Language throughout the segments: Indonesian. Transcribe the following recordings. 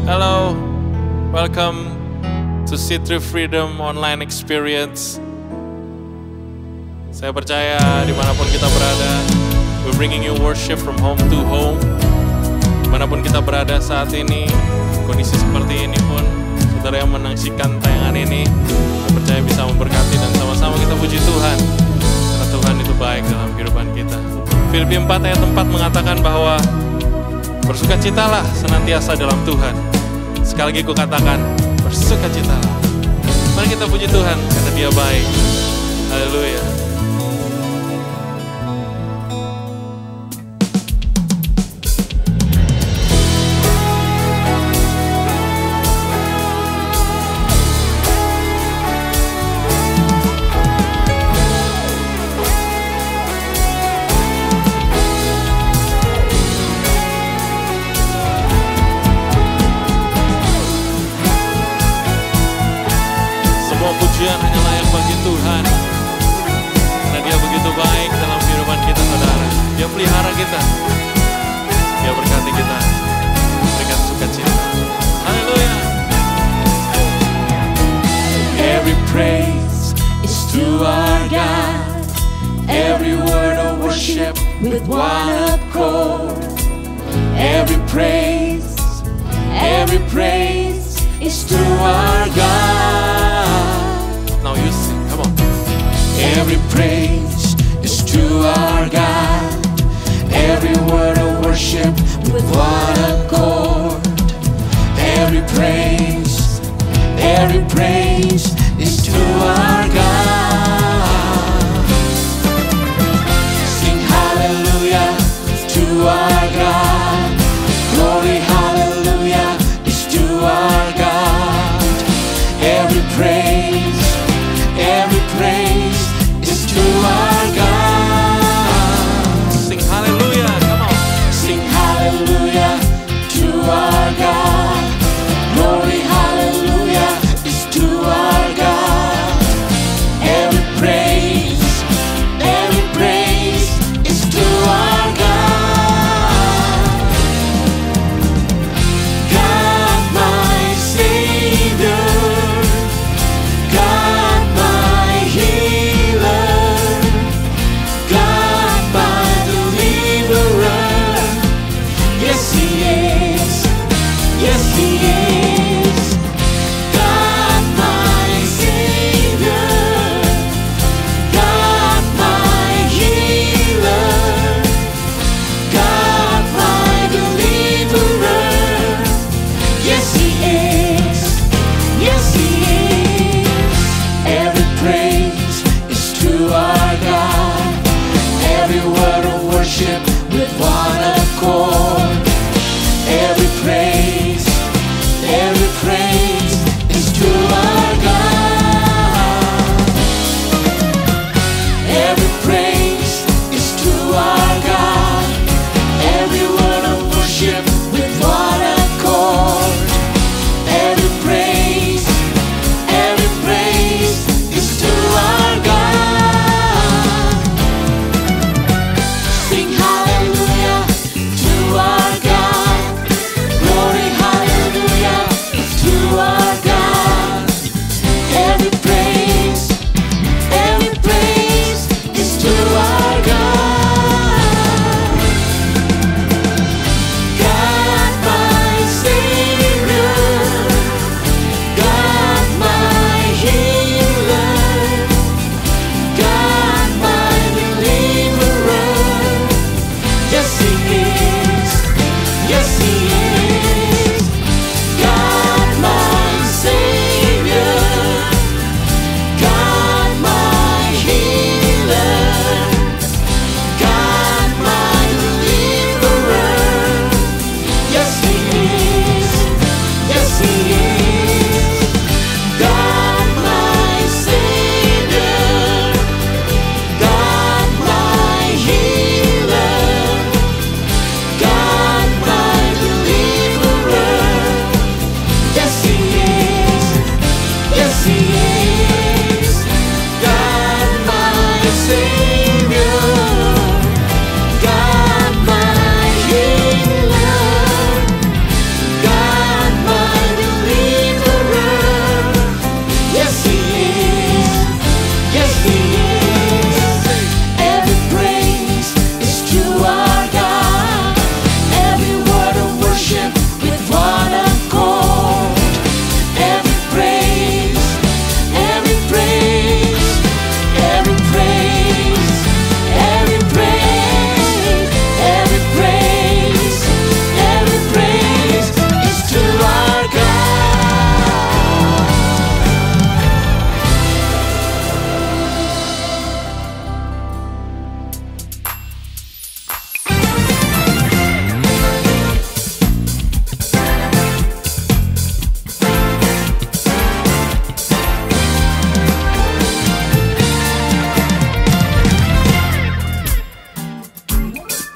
Hello, welcome to See Through Freedom Online Experience. Saya percaya dimanapun kita berada, we're bringing you worship from home to home. Dimanapun kita berada saat ini, kondisi seperti ini pun, saudara yang menyaksikan tayangan ini, saya percaya bisa memberkati dan sama-sama kita puji Tuhan. Karena Tuhan itu baik dalam kehidupan kita. Filipi 4 ayat 4 mengatakan bahwa bersukacitalah senantiasa dalam Tuhan. Sekali lagi ku katakan, bersukacitalah. Mari kita puji Tuhan karena Dia baik. Haleluya. Pujian hanya layak bagi Tuhan, karena Dia begitu baik dalam kehidupan kita, saudara. Dia pelihara kita, Dia berkati kita, berikan sukacita. Haleluya. Every praise is to our God, every word of worship with one accord. Every praise is to our God. Now you sing, come on. Every praise is to our God, every word of worship with one accord. Every praise is to our God. Sing hallelujah to our God, glory hallelujah is to our God. Every praise is to our God. Sing hallelujah, come on. Sing hallelujah to our God. Glory hallelujah is to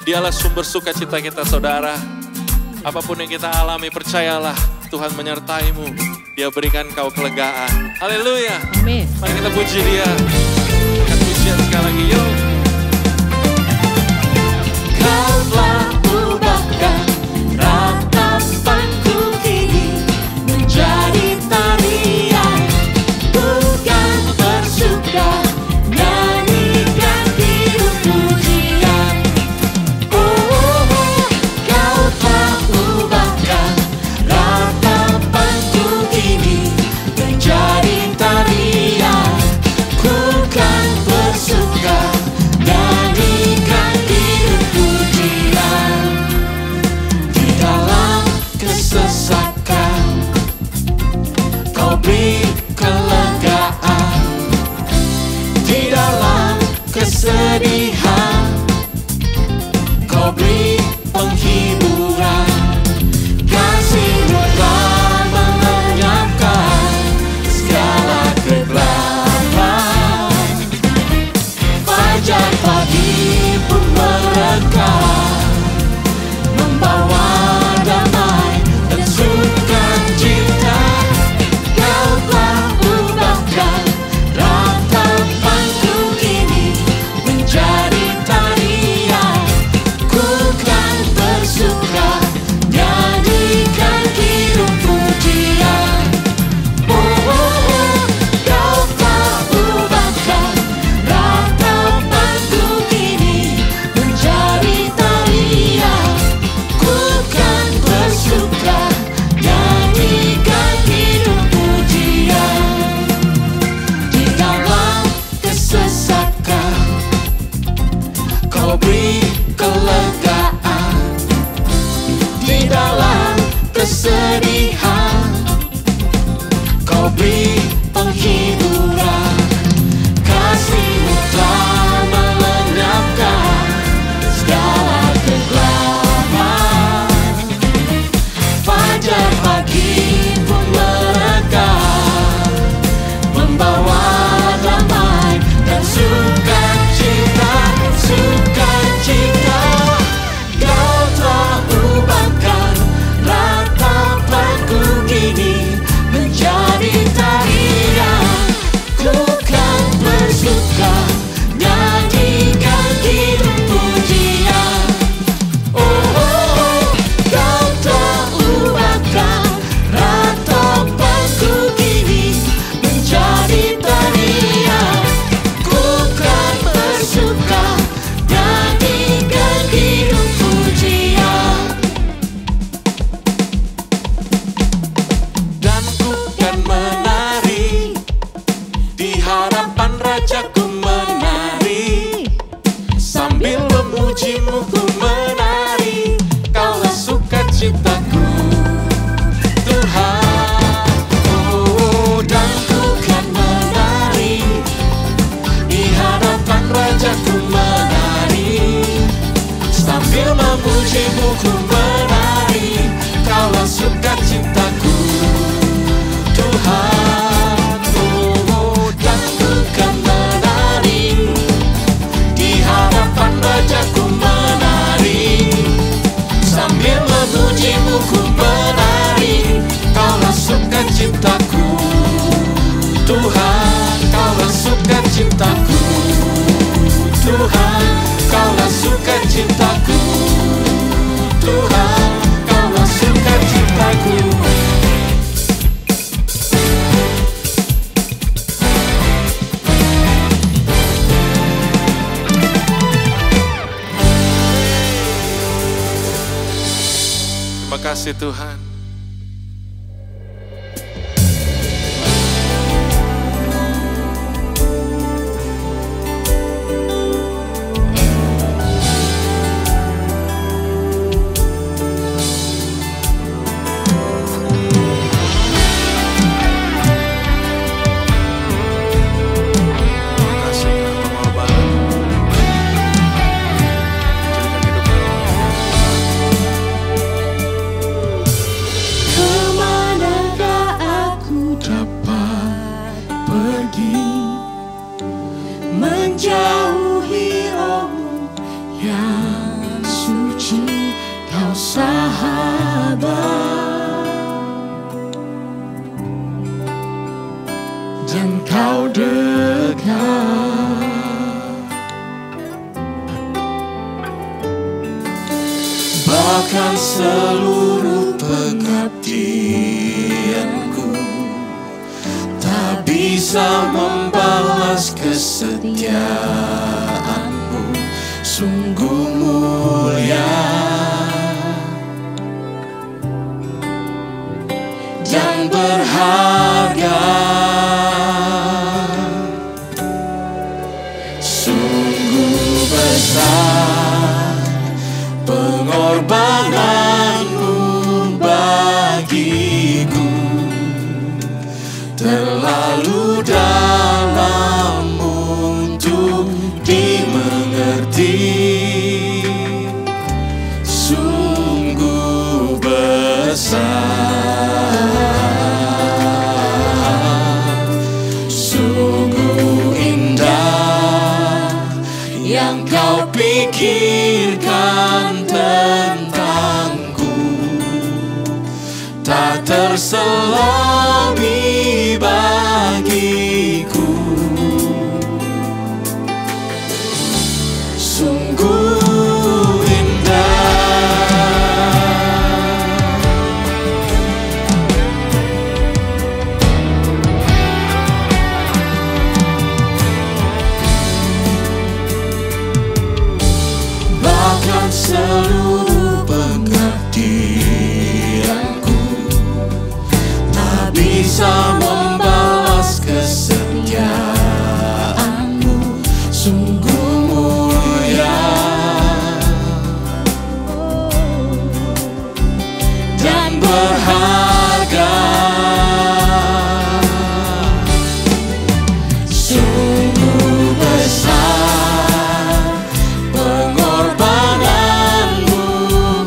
Dialah sumber sukacita kita saudara. Apapun yang kita alami, percayalah Tuhan menyertaimu. Dia berikan kau kelegaan. Haleluya. Amin. Mari kita puji Dia. Kita pujian sekali lagi yuk. Kau telah ubahkan ratapanku kini menjadi tarian, bukan bersuka, nyanyikan hidup pujian. Oh, kau telah ubahkan ratapanku kini menjadi tarian, bukan bersuka, nyanyikan hidup pujian. Di dalam kesesakan kau beri kelegaan, di dalam kesedihan kau beri penghiburan. Kasih-Mu telah melenyapkan segala kegelapan. Fajar pagi pun merekah, membawa damai dan sukacita. Kau telah ubahkan ratapanku kini menjadi tarian, ku kan bersuka, nyanyikan hidup pujian. Oh, kau telah ubahkan ratapanku kini menjadi tarian, ku kan bersuka, nyanyikan hidup pujian. Di dalam kesesakan kau beri kelegaan, di dalam kesedihan kau beri penghiburan. Kasih-Mu telah melenyapkan segala kegelapan. Fajar pagi pun merekah, membawa damai dan sukacita, sukacita. Kau telah ubahkan ratapanku kini menjadi tarian, ku kan bersuka, nyanyikan hidup pujian. Oh, kau telah ubahkan ratapanku kini menjadi tarian, ku kan bersuka, nyanyikan hidup pujian. Dan ku kan menari di hadapan Rajaku, menari sambil memuji-Mu ku menari. Kaulah sukacitaku Tuhan. Oh, dan ku kan menari di hadapan Rajaku, menari sambil memuji-Mu ku menari. Kaulah sukacitaku Tuhan. Oh, dan ku kan menari di hadapan Rajaku, menari sambil memuji-Mu ku menari. Kaulah sukacitaku Tuhan, kaulah sukacitaku Tuhan, kaulah sukacitaku Tuhan, kaulah sukacitaku. Terima kasih Tuhan. dan Kau dekat. Bahkan seluruh pengabdianku tak bisa membalas kesetiaanmu, sungguh mulia dan berharga, sungguh besar pengorbananmu bagiku, terlalu dalam untuk dimengerti, sungguh besar, sungguh indah yang Kau pikirkan tentangku, tak terselami bagiku, sungguh indah. Bahkan seluruh pengabdianku tak bisa membalas kesetiaanmu, sungguh mulia dan berharga, sungguh besar pengorbananmu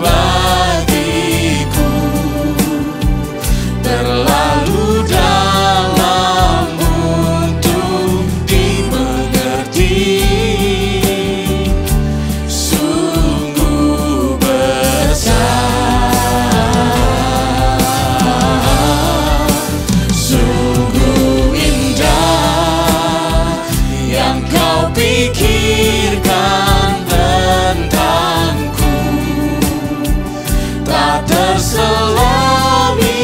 bagiku, terlalu dalam untuk dimengerti, sungguh besar, sungguh indah yang Kau pikirkan tentangku, tak terselami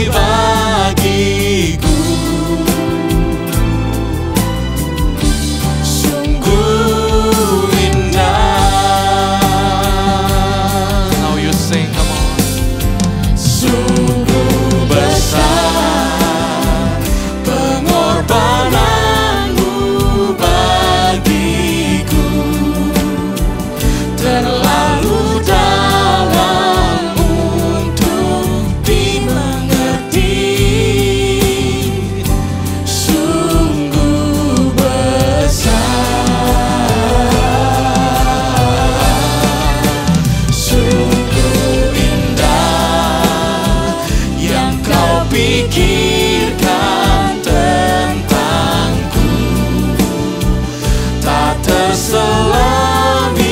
bagiku, sungguh indah. Now you sing, come on. Sungguh besar pengorbananmu bagiku, terlalu dalam untuk dimengerti, sungguh besar, sungguh indah yang Kau pikirkan tentangku, tak terselami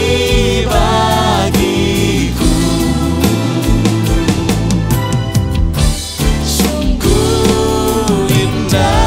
bagiku, sungguh indah.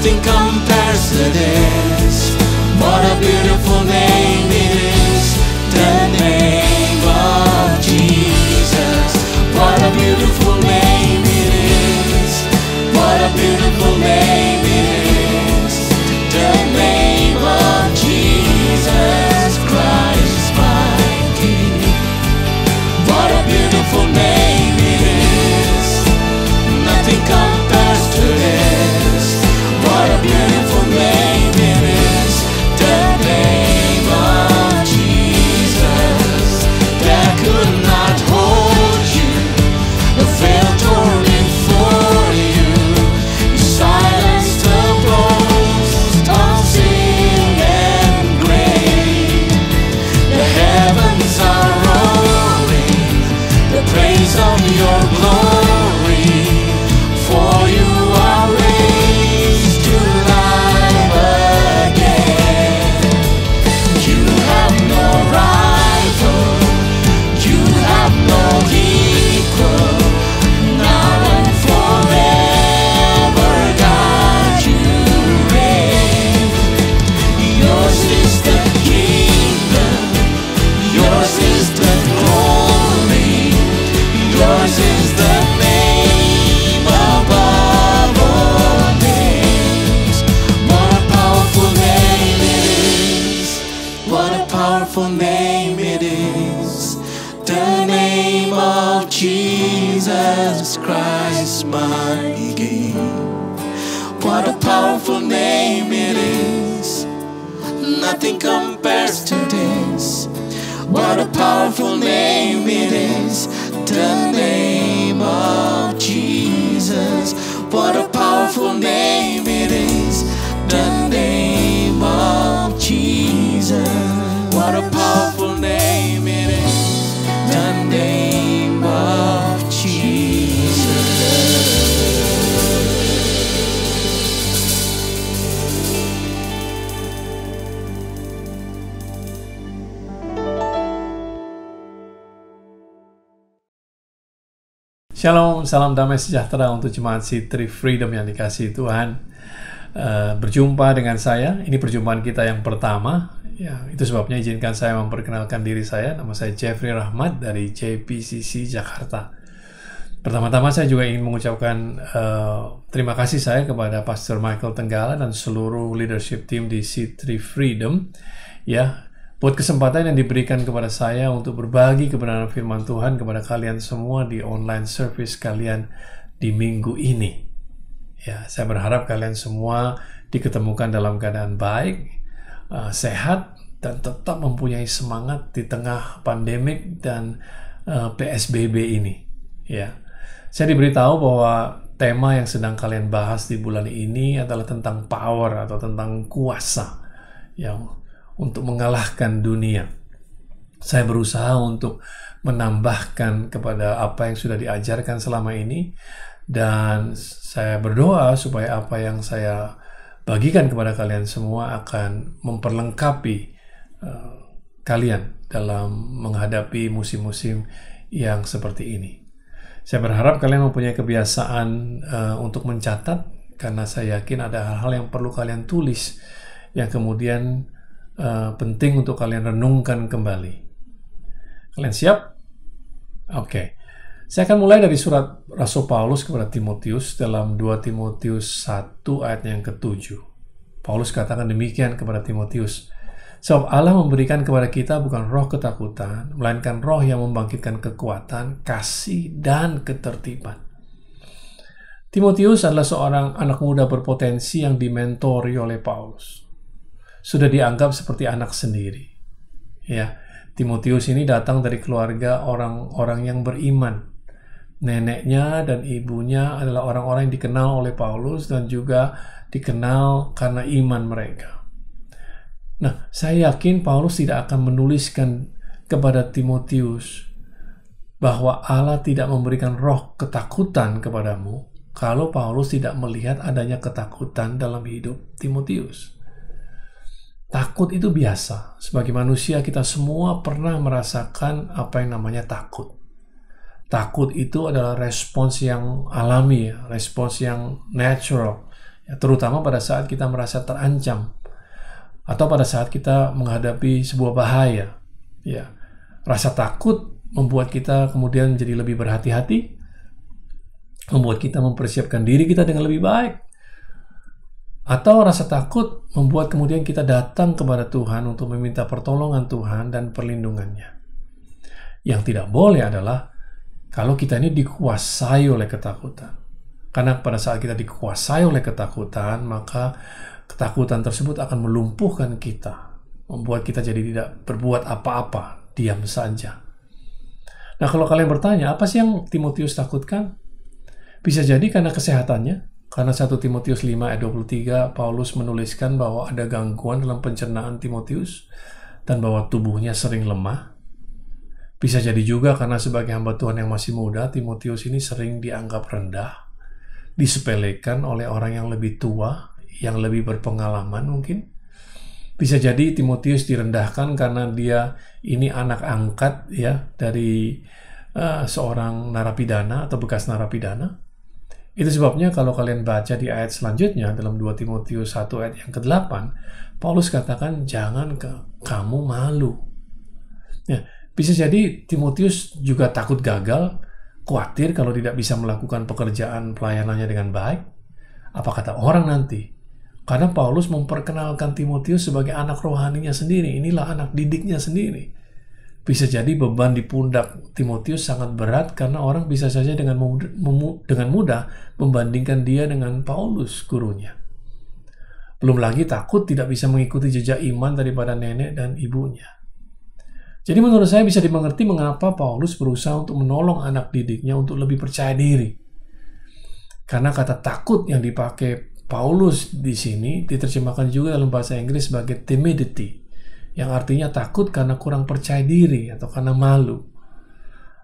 Nothing compares to this. What a beautiful name it is, the name of Jesus. What a beautiful name it is. What a beautiful name it is, the name of Jesus Christ my King. What a beautiful name it is. Nothing compares to this. What a beautiful name it is, the name of Jesus. That could not hold you, the veil torn before you. You silenced the boast of sin and grave. The heavens are roaring the praise of your glory. For you are raised to life again. You have no rival, you have no equal. Now and forever, God, you reign. Yours is the kingdom, yours is the glory, yours is the name above all names. What a powerful name it is. What a powerful name it is. The name of Jesus Christ my King. What a powerful name it is. Nothing compares to this. What a powerful name it is, the name of Jesus. What a powerful name it is, the name of Jesus. What a powerful name it is, the name of Jesus. Shalom, salam damai sejahtera untuk jemaat C3 Freedom yang dikasihi Tuhan. Berjumpa dengan saya, ini perjumpaan kita yang pertama. Ya, itu sebabnya izinkan saya memperkenalkan diri saya. Nama saya Jeffrey Rahmat dari JPCC Jakarta. Pertama-tama saya juga ingin mengucapkan terima kasih saya kepada Pastor Michael Tenggala dan seluruh leadership team di C3 Freedom. Ya, buat kesempatan yang diberikan kepada saya untuk berbagi kebenaran firman Tuhan kepada kalian semua di online service kalian di minggu ini. Ya, saya berharap kalian semua diketemukan dalam keadaan baik, sehat, dan tetap mempunyai semangat di tengah pandemik dan PSBB ini. Ya, saya diberitahu bahwa tema yang sedang kalian bahas di bulan ini adalah tentang power atau tentang kuasa yang untuk mengalahkan dunia. Saya berusaha untuk menambahkan kepada apa yang sudah diajarkan selama ini, dan saya berdoa supaya apa yang saya bagikan kepada kalian semua akan memperlengkapi kalian dalam menghadapi musim-musim yang seperti ini. Saya berharap kalian mempunyai kebiasaan untuk mencatat, karena saya yakin ada hal-hal yang perlu kalian tulis yang kemudian penting untuk kalian renungkan kembali. Kalian siap? Oke. Saya akan mulai dari surat Rasul Paulus kepada Timotius dalam 2 Timotius 1 ayat yang ke-7. Paulus katakan demikian kepada Timotius, sebab Allah memberikan kepada kita bukan roh ketakutan, melainkan roh yang membangkitkan kekuatan, kasih, dan ketertiban. Timotius adalah seorang anak muda berpotensi yang dimentori oleh Paulus. Sudah dianggap seperti anak sendiri. Ya, Timotius ini datang dari keluarga orang-orang yang beriman. Neneknya dan ibunya adalah orang-orang yang dikenal oleh Paulus dan juga dikenal karena iman mereka. Nah, saya yakin Paulus tidak akan menuliskan kepada Timotius bahwa Allah tidak memberikan roh ketakutan kepadamu kalau Paulus tidak melihat adanya ketakutan dalam hidup Timotius. Takut itu biasa. Sebagai manusia kita semua pernah merasakan apa yang namanya takut. Takut itu adalah respons yang alami, respons yang natural, Ya, terutama pada saat kita merasa terancam atau pada saat kita menghadapi sebuah bahaya. Ya, rasa takut membuat kita kemudian jadi lebih berhati-hati, membuat kita mempersiapkan diri kita dengan lebih baik. Atau rasa takut membuat kemudian kita datang kepada Tuhan untuk meminta pertolongan Tuhan dan perlindungannya. Yang tidak boleh adalah kalau kita ini dikuasai oleh ketakutan. Karena pada saat kita dikuasai oleh ketakutan, maka ketakutan tersebut akan melumpuhkan kita, membuat kita jadi tidak berbuat apa-apa, diam saja. Nah, kalau kalian bertanya, apa sih yang Timotius takutkan? Bisa jadi karena kesehatannya. Karena 1 Timotius 5 ayat 23, Paulus menuliskan bahwa ada gangguan dalam pencernaan Timotius dan bahwa tubuhnya sering lemah. Bisa jadi juga karena sebagai hamba Tuhan yang masih muda, Timotius ini sering dianggap rendah, disepelekan oleh orang yang lebih tua, yang lebih berpengalaman mungkin. Bisa jadi Timotius direndahkan karena dia ini anak angkat ya dari seorang narapidana atau bekas narapidana. Itu sebabnya kalau kalian baca di ayat selanjutnya dalam 2 Timotius 1 ayat yang ke-8, Paulus katakan jangan kamu malu. Ya, bisa jadi Timotius juga takut gagal, khawatir kalau tidak bisa melakukan pekerjaan pelayanannya dengan baik. Apa kata orang nanti? Karena Paulus memperkenalkan Timotius sebagai anak rohaninya sendiri. Inilah anak didiknya sendiri. Bisa jadi beban di pundak Timotius sangat berat karena orang bisa saja dengan mudah membandingkan dia dengan Paulus, gurunya. Belum lagi takut tidak bisa mengikuti jejak iman daripada nenek dan ibunya. Jadi menurut saya bisa dimengerti mengapa Paulus berusaha untuk menolong anak didiknya untuk lebih percaya diri. Karena kata takut yang dipakai Paulus di sini diterjemahkan juga dalam bahasa Inggris sebagai timidity, yang artinya takut karena kurang percaya diri atau karena malu.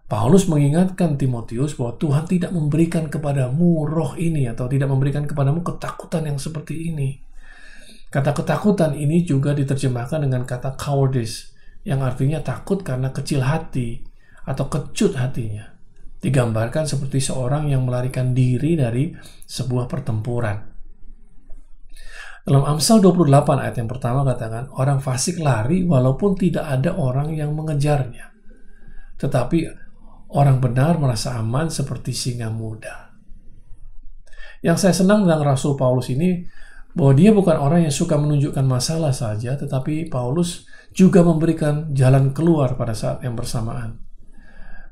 Paulus mengingatkan Timotius bahwa Tuhan tidak memberikan kepadamu roh ini atau tidak memberikan kepadamu ketakutan yang seperti ini. Kata ketakutan ini juga diterjemahkan dengan kata cowardice, yang artinya takut karena kecil hati atau kecut hatinya. Digambarkan seperti seorang yang melarikan diri dari sebuah pertempuran. Dalam Amsal 28 ayat yang pertama katakan, orang fasik lari walaupun tidak ada orang yang mengejarnya. Tetapi orang benar merasa aman seperti singa muda. Yang saya senang tentang Rasul Paulus ini, bahwa dia bukan orang yang suka menunjukkan masalah saja, tetapi Paulus juga memberikan jalan keluar pada saat yang bersamaan.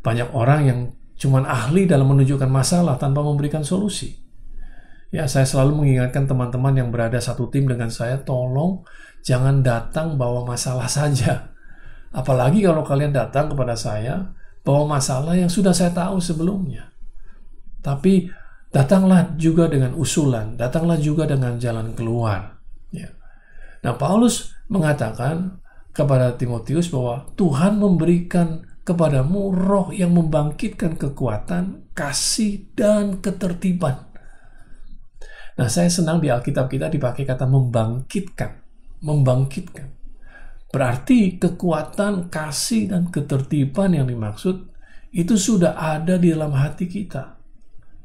Banyak orang yang cuma ahli dalam menunjukkan masalah tanpa memberikan solusi. Ya, saya selalu mengingatkan teman-teman yang berada satu tim dengan saya, tolong jangan datang bawa masalah saja. Apalagi kalau kalian datang kepada saya bawa masalah yang sudah saya tahu sebelumnya. Tapi datanglah juga dengan usulan, datanglah juga dengan jalan keluar. Ya. Nah, Paulus mengatakan kepada Timotius bahwa Tuhan memberikan kepadamu roh yang membangkitkan kekuatan, kasih, dan ketertiban. Nah, saya senang di Alkitab kita dipakai kata membangkitkan. Membangkitkan. Berarti kekuatan, kasih, dan ketertiban yang dimaksud itu sudah ada di dalam hati kita.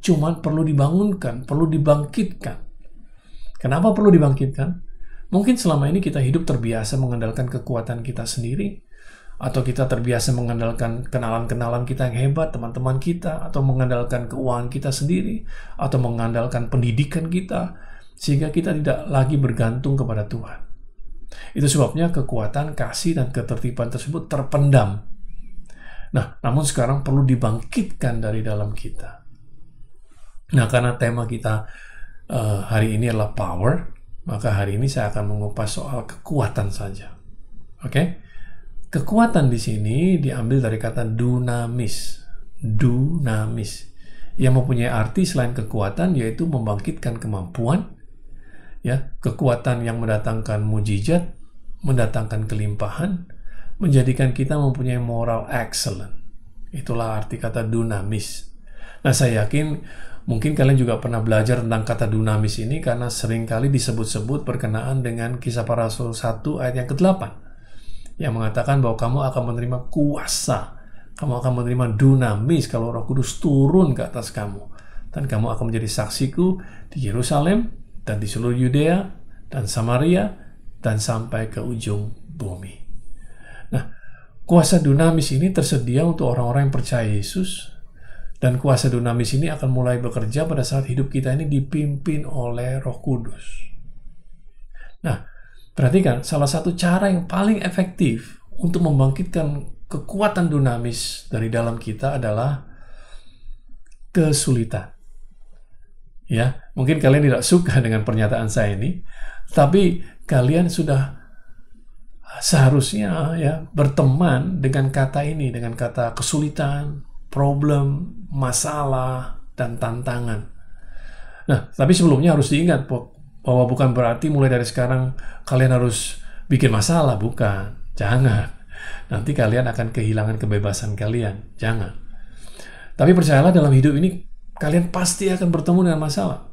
Cuman perlu dibangunkan, perlu dibangkitkan. Kenapa perlu dibangkitkan? Mungkin selama ini kita hidup terbiasa mengandalkan kekuatan kita sendiri, atau kita terbiasa mengandalkan kenalan-kenalan kita yang hebat, teman-teman kita, atau mengandalkan keuangan kita sendiri, atau mengandalkan pendidikan kita, sehingga kita tidak lagi bergantung kepada Tuhan. Itu sebabnya kekuatan, kasih, dan ketertiban tersebut terpendam. Nah, namun sekarang perlu dibangkitkan dari dalam kita. Nah, karena tema kita hari ini adalah power, maka hari ini saya akan mengupas soal kekuatan saja. Oke? Kekuatan di sini diambil dari kata dunamis. Dunamis. Yang mempunyai arti selain kekuatan yaitu membangkitkan kemampuan, ya, kekuatan yang mendatangkan mujizat, mendatangkan kelimpahan, menjadikan kita mempunyai moral excellent. Itulah arti kata dunamis. Nah, saya yakin mungkin kalian juga pernah belajar tentang kata dunamis ini karena seringkali disebut-sebut berkenaan dengan Kisah Para Rasul 1 ayat yang ke-8 yang mengatakan bahwa kamu akan menerima kuasa, kamu akan menerima dunamis kalau Roh Kudus turun ke atas kamu, dan kamu akan menjadi saksiku di Yerusalem, dan di seluruh Yudea dan Samaria dan sampai ke ujung bumi. Nah, kuasa dunamis ini tersedia untuk orang-orang yang percaya Yesus, dan kuasa dunamis ini akan mulai bekerja pada saat hidup kita ini dipimpin oleh Roh Kudus. Nah, perhatikan, salah satu cara yang paling efektif untuk membangkitkan kekuatan dunamis dari dalam kita adalah kesulitan. Ya, mungkin kalian tidak suka dengan pernyataan saya ini, tapi kalian sudah seharusnya ya berteman dengan kata ini, dengan kata kesulitan, problem, masalah, dan tantangan. Nah, tapi sebelumnya harus diingat bahwa bukan berarti mulai dari sekarang kalian harus bikin masalah, bukan. Jangan. Nanti kalian akan kehilangan kebebasan kalian. Jangan. Tapi percayalah, dalam hidup ini kalian pasti akan bertemu dengan masalah.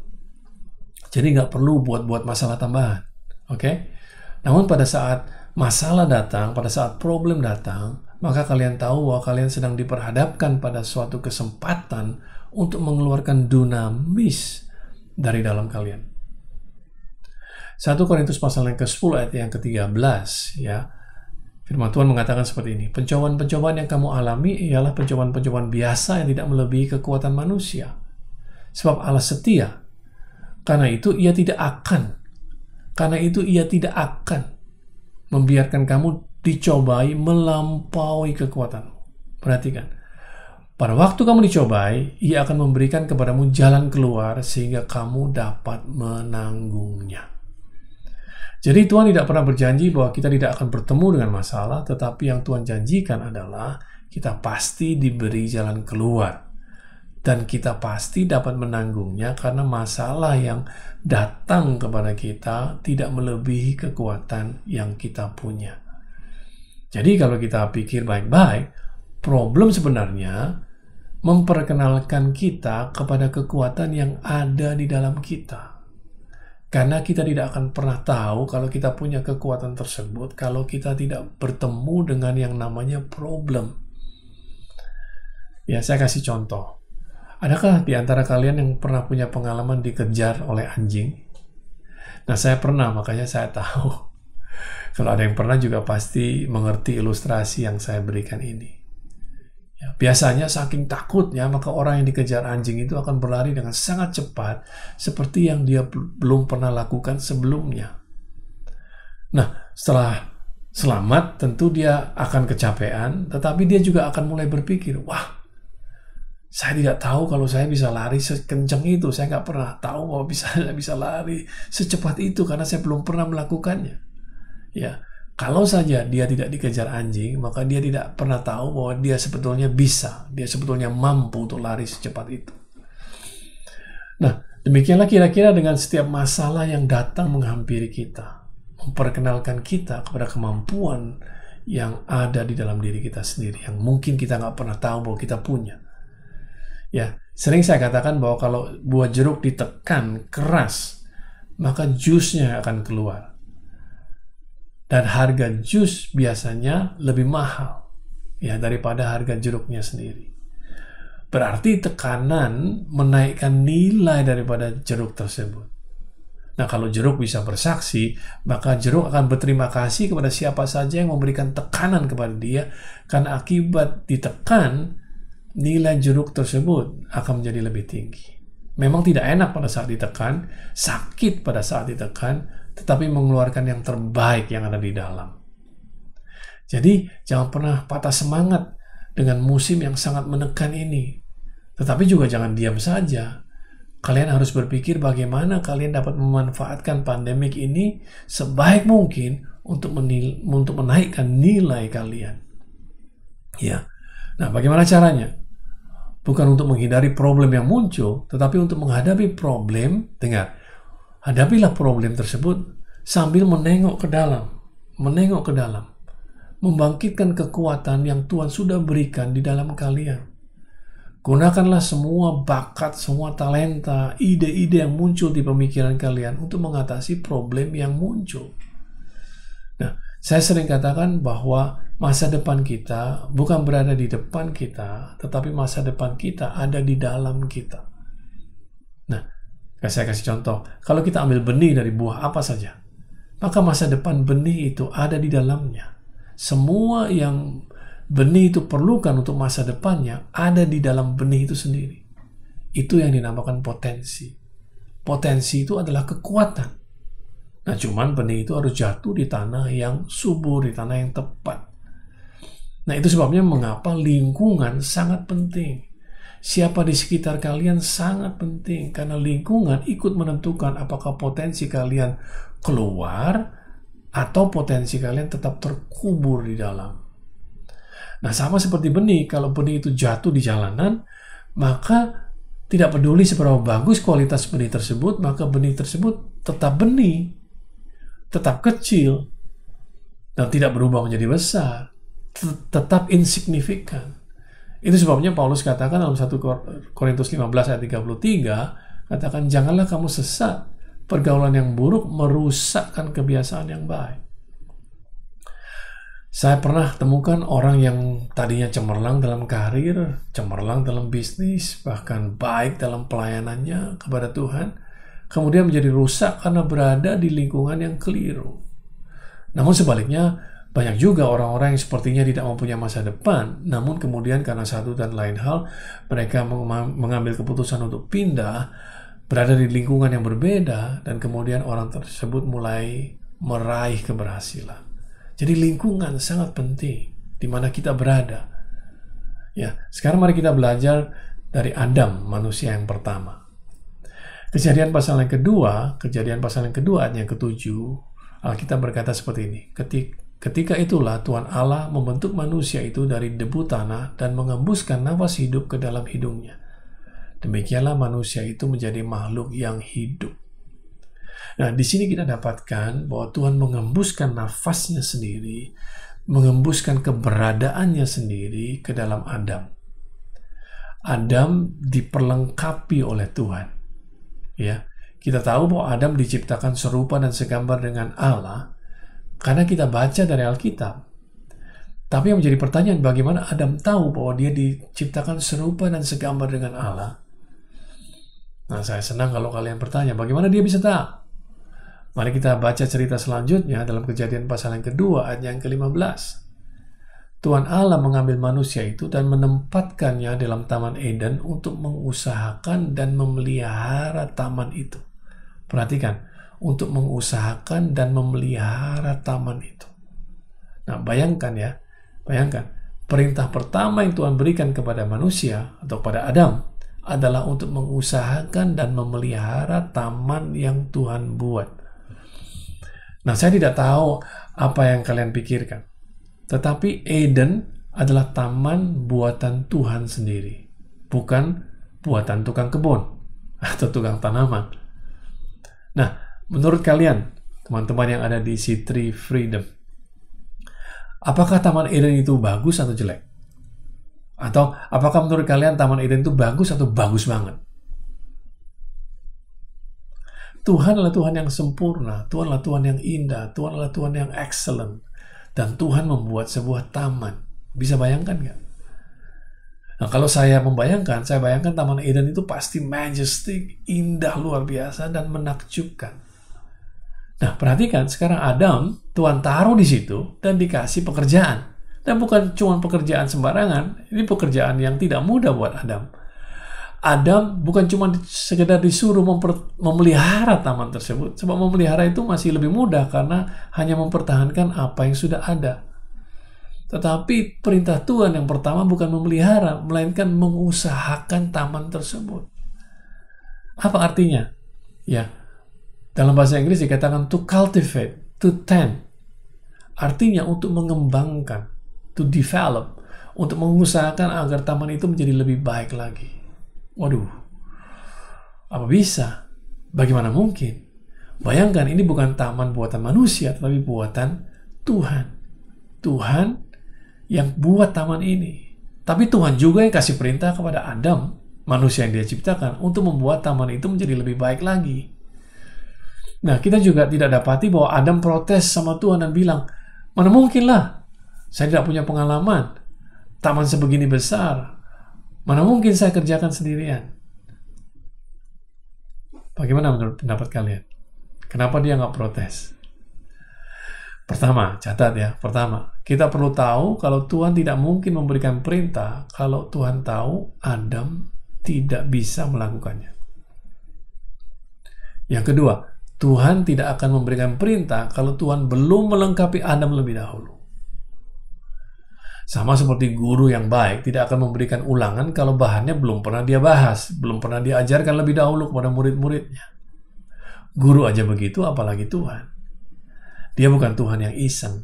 Jadi nggak perlu buat masalah tambahan. Oke? Namun pada saat masalah datang, pada saat problem datang, maka kalian tahu bahwa kalian sedang diperhadapkan pada suatu kesempatan untuk mengeluarkan dunamis dari dalam kalian. 1 Korintus pasal yang ke-10 ayat yang ke-13, ya. Firman Tuhan mengatakan seperti ini, pencobaan-pencobaan yang kamu alami ialah pencobaan-pencobaan biasa yang tidak melebihi kekuatan manusia. Sebab Allah setia, karena itu ia tidak akan membiarkan kamu dicobai melampaui kekuatanmu. Perhatikan, pada waktu kamu dicobai, ia akan memberikan kepadamu jalan keluar sehingga kamu dapat menanggungnya. Jadi Tuhan tidak pernah berjanji bahwa kita tidak akan bertemu dengan masalah, tetapi yang Tuhan janjikan adalah kita pasti diberi jalan keluar. Dan kita pasti dapat menanggungnya karena masalah yang datang kepada kita tidak melebihi kekuatan yang kita punya. Jadi kalau kita pikir baik-baik, problem sebenarnya memperkenalkan kita kepada kekuatan yang ada di dalam kita. Karena kita tidak akan pernah tahu kalau kita punya kekuatan tersebut kalau kita tidak bertemu dengan yang namanya problem. Ya, saya kasih contoh. Adakah di antara kalian yang pernah punya pengalaman dikejar oleh anjing? Nah, saya pernah, makanya saya tahu. Kalau ada yang pernah juga pasti mengerti ilustrasi yang saya berikan ini. Ya, biasanya saking takutnya, maka orang yang dikejar anjing itu akan berlari dengan sangat cepat, seperti yang dia belum pernah lakukan sebelumnya. Nah, setelah selamat, tentu dia akan kecapean, tetapi dia juga akan mulai berpikir, wah, saya tidak tahu kalau saya bisa lari sekencang itu. Saya nggak pernah tahu bahwa bisa lari secepat itu, karena saya belum pernah melakukannya. Ya. Kalau saja dia tidak dikejar anjing, maka dia tidak pernah tahu bahwa dia sebetulnya bisa, dia sebetulnya mampu untuk lari secepat itu. Nah, demikianlah kira-kira dengan setiap masalah yang datang menghampiri kita, memperkenalkan kita kepada kemampuan yang ada di dalam diri kita sendiri, yang mungkin kita nggak pernah tahu bahwa kita punya. Ya, sering saya katakan bahwa kalau buah jeruk ditekan keras, maka jusnya akan keluar. Dan harga jus biasanya lebih mahal ya daripada harga jeruknya sendiri. Berarti tekanan menaikkan nilai daripada jeruk tersebut. Nah, kalau jeruk bisa bersaksi, maka jeruk akan berterima kasih kepada siapa saja yang memberikan tekanan kepada dia, karena akibat ditekan, nilai jeruk tersebut akan menjadi lebih tinggi. Memang tidak enak pada saat ditekan, sakit pada saat ditekan, tetapi mengeluarkan yang terbaik yang ada di dalam. Jadi, jangan pernah patah semangat dengan musim yang sangat menekan ini. Tetapi juga jangan diam saja. Kalian harus berpikir bagaimana kalian dapat memanfaatkan pandemik ini sebaik mungkin untuk menaikkan nilai kalian. Ya. Nah, bagaimana caranya? Bukan untuk menghindari problem yang muncul, tetapi untuk menghadapi problem. Dengar, hadapilah problem tersebut sambil menengok ke dalam, membangkitkan kekuatan yang Tuhan sudah berikan di dalam kalian. Gunakanlah semua bakat, semua talenta, ide-ide yang muncul di pemikiran kalian untuk mengatasi problem yang muncul. Nah, saya sering katakan bahwa masa depan kita bukan berada di depan kita, tetapi masa depan kita ada di dalam kita. Nah, Saya kasih contoh, kalau kita ambil benih dari buah apa saja, maka masa depan benih itu ada di dalamnya. Semua yang benih itu perlukan untuk masa depannya ada di dalam benih itu sendiri. Itu yang dinamakan potensi. Potensi itu adalah kekuatan. Nah, cuman benih itu harus jatuh di tanah yang subur, di tanah yang tepat. Nah, itu sebabnya mengapa lingkungan sangat penting. Siapa di sekitar kalian sangat penting, karena lingkungan ikut menentukan apakah potensi kalian keluar atau potensi kalian tetap terkubur di dalam. Nah, sama seperti benih, kalau benih itu jatuh di jalanan, maka tidak peduli seberapa bagus kualitas benih tersebut, maka benih tersebut tetap benih, tetap kecil, dan tidak berubah menjadi besar, tetap insignifikan. Itu sebabnya Paulus katakan dalam 1 Korintus 15 ayat 33, katakan, janganlah kamu sesat, pergaulan yang buruk merusakkan kebiasaan yang baik. Saya pernah temukan orang yang tadinya cemerlang dalam karir, cemerlang dalam bisnis, bahkan baik dalam pelayanannya kepada Tuhan, kemudian menjadi rusak karena berada di lingkungan yang keliru. Namun sebaliknya, banyak juga orang-orang yang sepertinya tidak mempunyai masa depan, namun kemudian karena satu dan lain hal, mereka mengambil keputusan untuk pindah, berada di lingkungan yang berbeda, dan kemudian orang tersebut mulai meraih keberhasilan. Jadi lingkungan sangat penting di mana kita berada. Ya, sekarang mari kita belajar dari Adam, manusia yang pertama. Kejadian pasal yang kedua ayat yang ke-7, Alkitab berkata seperti ini. Ketika itulah Tuhan Allah membentuk manusia itu dari debu tanah dan mengembuskan nafas hidup ke dalam hidungnya. Demikianlah manusia itu menjadi makhluk yang hidup. Nah, di sini kita dapatkan bahwa Tuhan mengembuskan nafasnya sendiri, mengembuskan keberadaannya sendiri ke dalam Adam. Adam diperlengkapi oleh Tuhan. Ya, kita tahu bahwa Adam diciptakan serupa dan segambar dengan Allah, karena kita baca dari Alkitab. Tapi yang menjadi pertanyaan, bagaimana Adam tahu bahwa dia diciptakan serupa dan segambar dengan Allah? Nah, saya senang kalau kalian bertanya, bagaimana dia bisa tahu? Mari kita baca cerita selanjutnya dalam Kejadian pasal yang kedua, ayat yang ke-15. Tuhan Allah mengambil manusia itu dan menempatkannya dalam Taman Eden untuk mengusahakan dan memelihara taman itu. Perhatikan, untuk mengusahakan dan memelihara taman itu. Nah, bayangkan, perintah pertama yang Tuhan berikan kepada manusia atau pada Adam adalah untuk mengusahakan dan memelihara taman yang Tuhan buat. Nah, saya tidak tahu apa yang kalian pikirkan, tetapi Eden adalah taman buatan Tuhan sendiri, bukan buatan tukang kebun atau tukang tanaman. Nah, menurut kalian, teman-teman yang ada di C3 Freedom, apakah Taman Eden itu bagus atau jelek? Atau apakah menurut kalian Taman Eden itu bagus atau bagus banget? Tuhan adalah Tuhan yang sempurna, Tuhan adalah Tuhan yang indah, Tuhan adalah Tuhan yang excellent, dan Tuhan membuat sebuah taman. Bisa bayangkan nggak? Nah, kalau saya bayangkan Taman Eden itu pasti majestic, indah luar biasa, dan menakjubkan. Nah, perhatikan, sekarang Adam, Tuhan taruh di situ dan dikasih pekerjaan. Dan bukan cuma pekerjaan sembarangan, ini pekerjaan yang tidak mudah buat Adam. Adam bukan cuma sekedar disuruh memelihara taman tersebut, sebab memelihara itu masih lebih mudah karena hanya mempertahankan apa yang sudah ada. Tetapi perintah Tuhan yang pertama bukan memelihara, melainkan mengusahakan taman tersebut. Apa artinya? Ya, dalam bahasa Inggris dikatakan to cultivate, to tend. Artinya untuk mengembangkan, to develop, untuk mengusahakan agar taman itu menjadi lebih baik lagi. Waduh, apa bisa? Bagaimana mungkin? Bayangkan, ini bukan taman buatan manusia, tetapi buatan Tuhan. Tuhan yang buat taman ini. Tapi Tuhan juga yang kasih perintah kepada Adam, manusia yang dia ciptakan, untuk membuat taman itu menjadi lebih baik lagi. Nah, kita juga tidak dapati bahwa Adam protes sama Tuhan dan bilang, mana mungkin lah, saya tidak punya pengalaman, taman sebegini besar, mana mungkin saya kerjakan sendirian. Bagaimana menurut pendapat kalian? Kenapa dia nggak protes? Pertama, catat ya. Pertama, kita perlu tahu kalau Tuhan tidak mungkin memberikan perintah kalau Tuhan tahu Adam tidak bisa melakukannya. Yang kedua, Tuhan tidak akan memberikan perintah kalau Tuhan belum melengkapi Adam lebih dahulu. Sama seperti guru yang baik tidak akan memberikan ulangan kalau bahannya belum pernah dia bahas, belum pernah dia ajarkan lebih dahulu kepada murid-muridnya. Guru aja begitu, apalagi Tuhan. Dia bukan Tuhan yang iseng.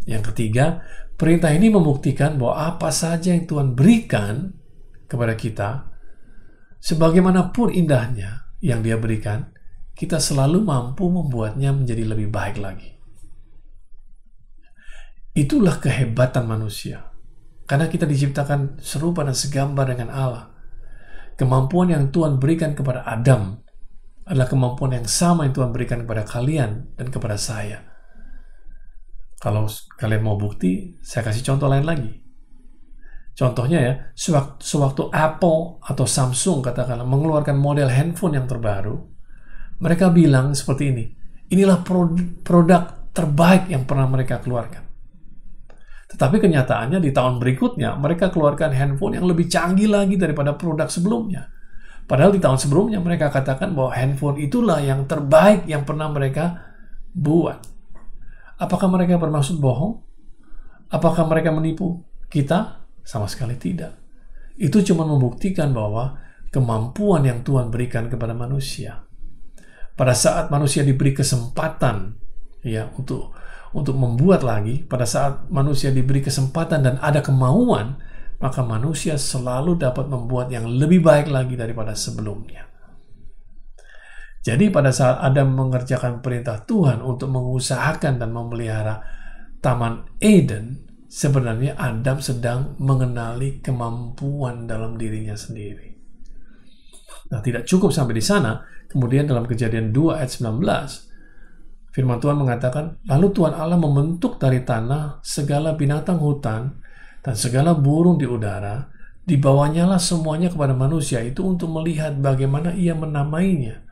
Yang ketiga, perintah ini membuktikan bahwa apa saja yang Tuhan berikan kepada kita, sebagaimanapun indahnya yang Dia berikan, kita selalu mampu membuatnya menjadi lebih baik lagi. Itulah kehebatan manusia. Karena kita diciptakan serupa dan segambar dengan Allah. Kemampuan yang Tuhan berikan kepada Adam adalah kemampuan yang sama yang Tuhan berikan kepada kalian dan kepada saya. Kalau kalian mau bukti, saya kasih contoh lain lagi. Contohnya ya, sewaktu Apple atau Samsung katakanlah mengeluarkan model handphone yang terbaru, mereka bilang seperti ini, inilah produk terbaik yang pernah mereka keluarkan. Tetapi kenyataannya di tahun berikutnya, mereka keluarkan handphone yang lebih canggih lagi daripada produk sebelumnya. Padahal di tahun sebelumnya mereka katakan bahwa handphone itulah yang terbaik yang pernah mereka buat. Apakah mereka bermaksud bohong? Apakah mereka menipu kita? Sama sekali tidak. Itu cuma membuktikan bahwa kemampuan yang Tuhan berikan kepada manusia. Pada saat manusia diberi kesempatan ya untuk membuat lagi, pada saat manusia diberi kesempatan dan ada kemauan, maka manusia selalu dapat membuat yang lebih baik lagi daripada sebelumnya. Jadi pada saat Adam mengerjakan perintah Tuhan untuk mengusahakan dan memelihara Taman Eden, sebenarnya Adam sedang mengenali kemampuan dalam dirinya sendiri. Nah, tidak cukup sampai di sana. Kemudian dalam Kejadian 2 ayat 19, firman Tuhan mengatakan, lalu Tuhan Allah membentuk dari tanah segala binatang hutan dan segala burung di udara, dibawanyalah semuanya kepada manusia itu untuk melihat bagaimana ia menamainya.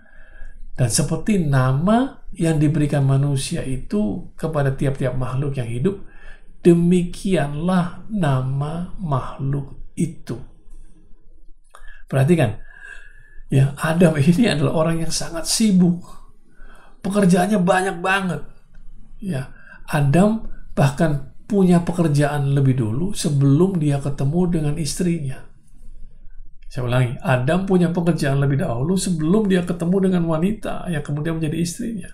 Dan seperti nama yang diberikan manusia itu kepada tiap-tiap makhluk yang hidup, demikianlah nama makhluk itu. Perhatikan, ya, Adam ini adalah orang yang sangat sibuk. Pekerjaannya banyak banget. Ya, Adam bahkan punya pekerjaan lebih dulu sebelum dia ketemu dengan istrinya. Saya ulangi, Adam punya pekerjaan lebih dahulu sebelum dia ketemu dengan wanita yang kemudian menjadi istrinya.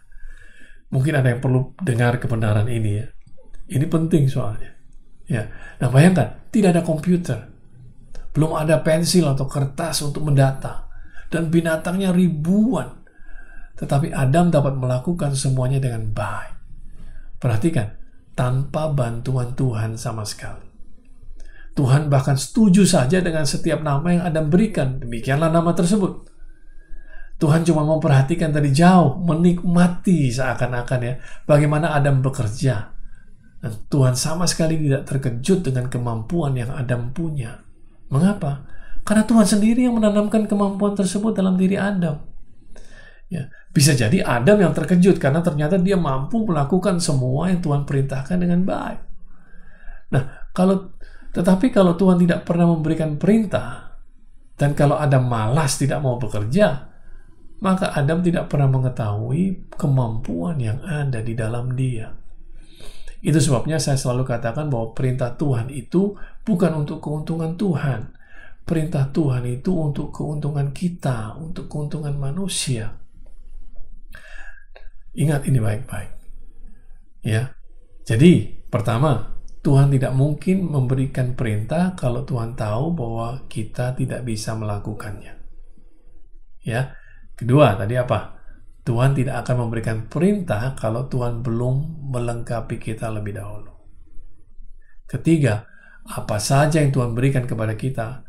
Mungkin ada yang perlu dengar kebenaran ini ya. Ini penting soalnya. Ya. Nah, bayangkan, tidak ada komputer. Belum ada pensil atau kertas untuk mendata. Dan binatangnya ribuan. Tetapi Adam dapat melakukan semuanya dengan baik. Perhatikan, tanpa bantuan Tuhan sama sekali. Tuhan bahkan setuju saja dengan setiap nama yang Adam berikan. Demikianlah nama tersebut. Tuhan cuma memperhatikan dari jauh, menikmati seakan-akan ya, bagaimana Adam bekerja. Dan Tuhan sama sekali tidak terkejut dengan kemampuan yang Adam punya. Mengapa? Karena Tuhan sendiri yang menanamkan kemampuan tersebut dalam diri Adam. Ya, bisa jadi Adam yang terkejut karena ternyata dia mampu melakukan semua yang Tuhan perintahkan dengan baik. Nah, tetapi kalau Tuhan tidak pernah memberikan perintah, dan kalau Adam malas tidak mau bekerja, maka Adam tidak pernah mengetahui kemampuan yang ada di dalam dia. Itu sebabnya saya selalu katakan bahwa perintah Tuhan itu bukan untuk keuntungan Tuhan. Perintah Tuhan itu untuk keuntungan kita, untuk keuntungan manusia. Ingat ini baik-baik. Ya. Jadi, pertama, Tuhan tidak mungkin memberikan perintah kalau Tuhan tahu bahwa kita tidak bisa melakukannya. Ya. Kedua, tadi apa? Tuhan tidak akan memberikan perintah kalau Tuhan belum melengkapi kita lebih dahulu. Ketiga, apa saja yang Tuhan berikan kepada kita,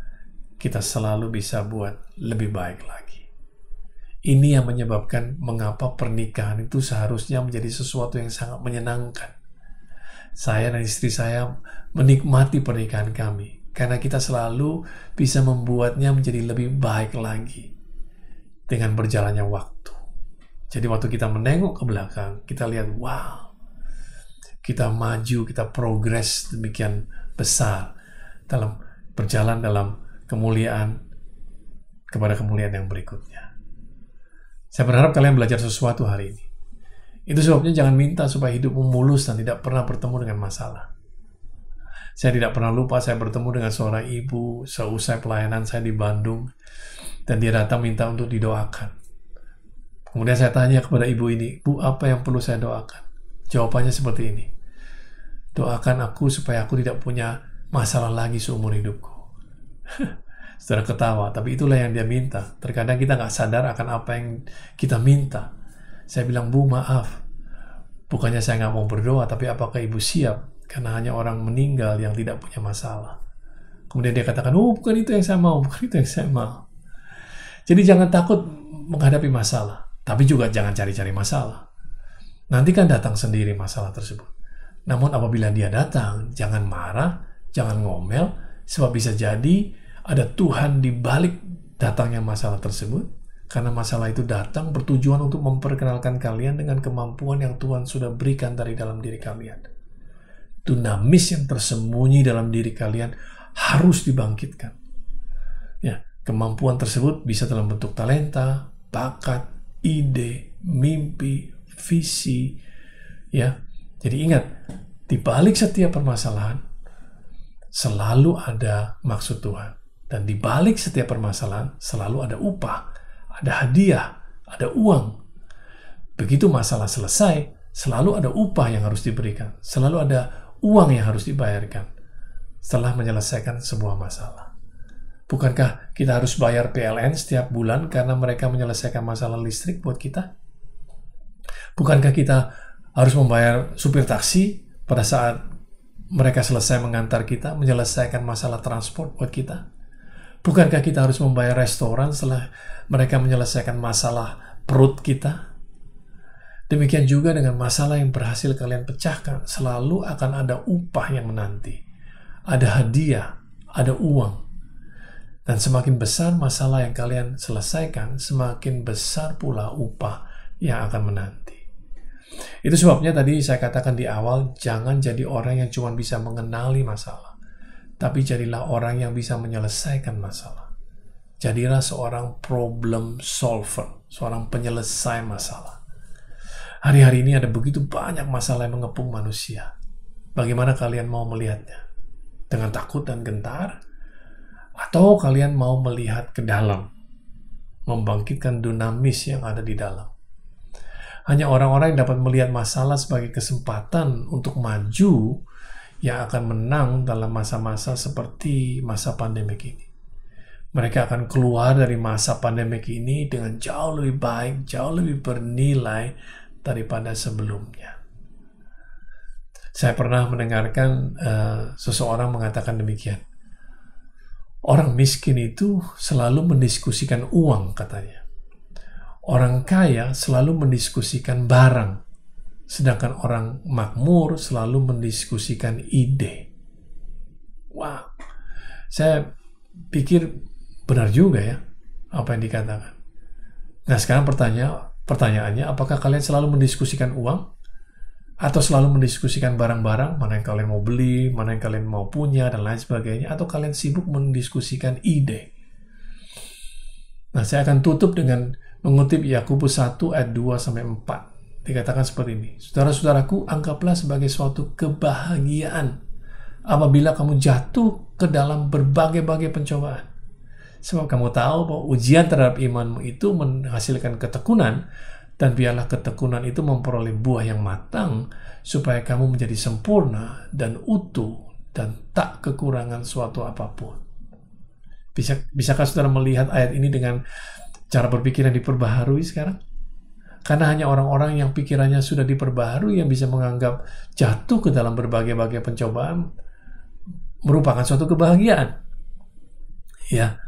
kita selalu bisa buat lebih baik lagi. Ini yang menyebabkan mengapa pernikahan itu seharusnya menjadi sesuatu yang sangat menyenangkan. Saya dan istri saya menikmati pernikahan kami, karena kita selalu bisa membuatnya menjadi lebih baik lagi. dengan berjalannya waktu. Jadi waktu kita menengok ke belakang, kita lihat, wow, kita maju, kita progres demikian besar dalam berjalan dalam kemuliaan kepada kemuliaan yang berikutnya. Saya berharap kalian belajar sesuatu hari ini. Itu sebabnya jangan minta supaya hidupmu mulus dan tidak pernah bertemu dengan masalah. Saya tidak pernah lupa saya bertemu dengan seorang ibu seusai pelayanan saya di Bandung, dan dia datang minta untuk didoakan. Kemudian saya tanya kepada ibu ini, Bu, apa yang perlu saya doakan? Jawabannya seperti ini, doakan aku supaya aku tidak punya masalah lagi seumur hidupku. Saudara ketawa, tapi itulah yang dia minta. Terkadang kita nggak sadar akan apa yang kita minta. Saya bilang, Bu, maaf. Bukannya saya nggak mau berdoa, tapi apakah ibu siap? Karena hanya orang meninggal yang tidak punya masalah. Kemudian dia katakan, oh, bukan itu yang saya mau, bukan itu yang saya mau. Jadi jangan takut menghadapi masalah, tapi juga jangan cari-cari masalah. Nanti kan datang sendiri masalah tersebut. Namun apabila dia datang, jangan marah, jangan ngomel, sebab bisa jadi ada Tuhan di balik datangnya masalah tersebut. Karena masalah itu datang bertujuan untuk memperkenalkan kalian dengan kemampuan yang Tuhan sudah berikan dari dalam diri kalian. Dinamis yang tersembunyi dalam diri kalian harus dibangkitkan. Ya, kemampuan tersebut bisa dalam bentuk talenta, bakat, ide, mimpi, visi. Ya, jadi ingat, di balik setiap permasalahan selalu ada maksud Tuhan, dan di balik setiap permasalahan selalu ada upah, ada hadiah, ada uang. Begitu masalah selesai, selalu ada upah yang harus diberikan, selalu ada uang yang harus dibayarkan setelah menyelesaikan sebuah masalah. Bukankah kita harus bayar PLN setiap bulan karena mereka menyelesaikan masalah listrik buat kita? Bukankah kita harus membayar supir taksi pada saat mereka selesai mengantar kita, menyelesaikan masalah transport buat kita? Bukankah kita harus membayar restoran setelah mereka menyelesaikan masalah perut kita? Demikian juga dengan masalah yang berhasil kalian pecahkan, selalu akan ada upah yang menanti. Ada hadiah, ada uang. Dan semakin besar masalah yang kalian selesaikan, semakin besar pula upah yang akan menanti. Itu sebabnya tadi saya katakan di awal, jangan jadi orang yang cuma bisa mengenali masalah, tapi jadilah orang yang bisa menyelesaikan masalah. Jadilah seorang problem solver, seorang penyelesai masalah. Hari-hari ini ada begitu banyak masalah yang mengepung manusia. Bagaimana kalian mau melihatnya? Dengan takut dan gentar? Atau kalian mau melihat ke dalam, membangkitkan dinamis yang ada di dalam? Hanya orang-orang yang dapat melihat masalah sebagai kesempatan untuk maju yang akan menang dalam masa-masa seperti masa pandemik ini. Mereka akan keluar dari masa pandemik ini dengan jauh lebih baik, jauh lebih bernilai daripada sebelumnya. Saya pernah mendengarkan seseorang mengatakan demikian. Orang miskin itu selalu mendiskusikan uang, katanya. Orang kaya selalu mendiskusikan barang, sedangkan orang makmur selalu mendiskusikan ide. Wow, saya pikir benar juga ya apa yang dikatakan. Nah sekarang pertanyaannya, apakah kalian selalu mendiskusikan uang? Atau selalu mendiskusikan barang-barang, mana yang kalian mau beli, mana yang kalian mau punya, dan lain sebagainya? Atau kalian sibuk mendiskusikan ide? Nah, saya akan tutup dengan mengutip Yakobus 1 ayat 2-4. Dikatakan seperti ini. Saudara-saudaraku, anggaplah sebagai suatu kebahagiaan apabila kamu jatuh ke dalam berbagai-bagai pencobaan. Sebab kamu tahu bahwa ujian terhadap imanmu itu menghasilkan ketekunan, dan biarlah ketekunan itu memperoleh buah yang matang, supaya kamu menjadi sempurna dan utuh dan tak kekurangan suatu apapun. Bisakah saudara melihat ayat ini dengan cara berpikir yang diperbaharui sekarang? Karena hanya orang-orang yang pikirannya sudah diperbaharui yang bisa menganggap jatuh ke dalam berbagai-bagai pencobaan merupakan suatu kebahagiaan. Ya,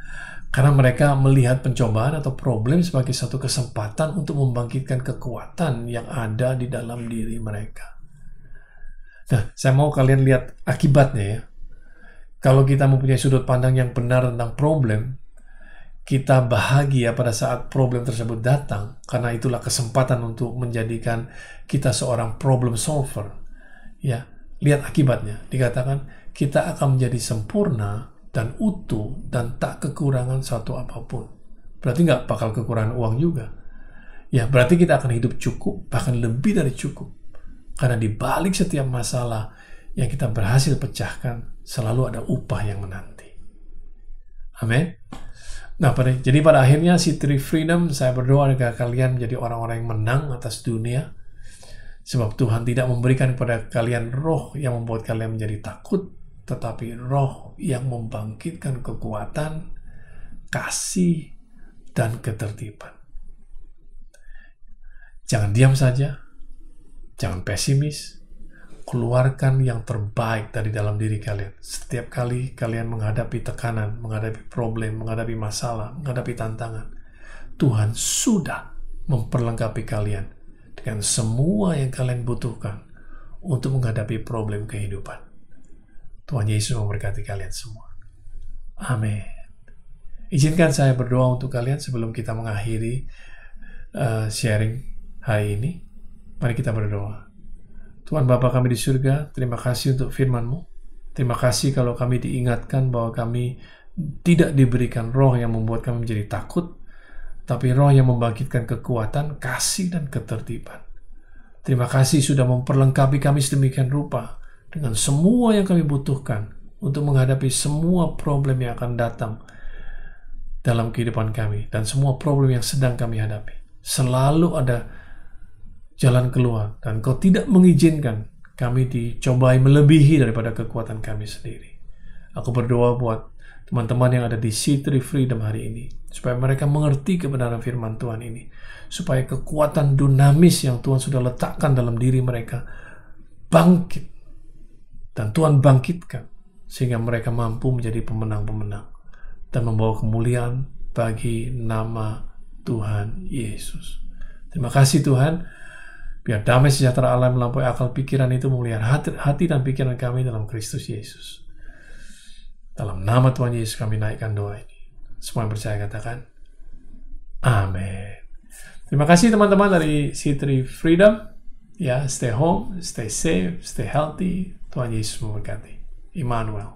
karena mereka melihat pencobaan atau problem sebagai satu kesempatan untuk membangkitkan kekuatan yang ada di dalam diri mereka. Nah, saya mau kalian lihat akibatnya ya. Kalau kita mempunyai sudut pandang yang benar tentang problem, kita bahagia pada saat problem tersebut datang, karena itulah kesempatan untuk menjadikan kita seorang problem solver. Ya, lihat akibatnya. Dikatakan kita akan menjadi sempurna dan utuh dan tak kekurangan satu apapun. Berarti nggak bakal kekurangan uang juga. Ya, berarti kita akan hidup cukup, bahkan lebih dari cukup. Karena di balik setiap masalah yang kita berhasil pecahkan, selalu ada upah yang menanti. Amin. Nah, jadi pada akhirnya C3 Freedom, saya berdoa agar kalian menjadi orang-orang yang menang atas dunia. Sebab Tuhan tidak memberikan kepada kalian roh yang membuat kalian menjadi takut, tetapi roh yang membangkitkan kekuatan, kasih, dan ketertiban. Jangan diam saja, jangan pesimis, keluarkan yang terbaik dari dalam diri kalian. Setiap kali kalian menghadapi tekanan, menghadapi problem, menghadapi masalah, menghadapi tantangan, Tuhan sudah memperlengkapi kalian dengan semua yang kalian butuhkan untuk menghadapi problem kehidupan. Tuhan Yesus memberkati kalian semua. Amin. Izinkan saya berdoa untuk kalian sebelum kita mengakhiri sharing hari ini. Mari kita berdoa. Tuhan Bapa kami di surga, terima kasih untuk firman-Mu. Terima kasih kalau kami diingatkan bahwa kami tidak diberikan roh yang membuat kami menjadi takut, tapi roh yang membangkitkan kekuatan, kasih, dan ketertiban. Terima kasih sudah memperlengkapi kami sedemikian rupa dengan semua yang kami butuhkan untuk menghadapi semua problem yang akan datang dalam kehidupan kami dan semua problem yang sedang kami hadapi. Selalu ada jalan keluar, dan Kau tidak mengizinkan kami dicobai melebihi daripada kekuatan kami sendiri. Aku berdoa buat teman-teman yang ada di C3 Freedom hari ini, supaya mereka mengerti kebenaran firman Tuhan ini, supaya kekuatan dinamis yang Tuhan sudah letakkan dalam diri mereka bangkit, dan Tuhan bangkitkan, sehingga mereka mampu menjadi pemenang-pemenang, dan membawa kemuliaan bagi nama Tuhan Yesus. Terima kasih Tuhan. Biar damai sejahtera Allah melampaui akal pikiran itu memelihara hati dan pikiran kami dalam Kristus Yesus. Dalam nama Tuhan Yesus kami naikkan doa ini. Semua yang percaya katakan, amin. Terima kasih teman-teman dari C3 Freedom. Ya, stay home, stay safe, stay healthy. Tuhan Yesus memberkati. Immanuel.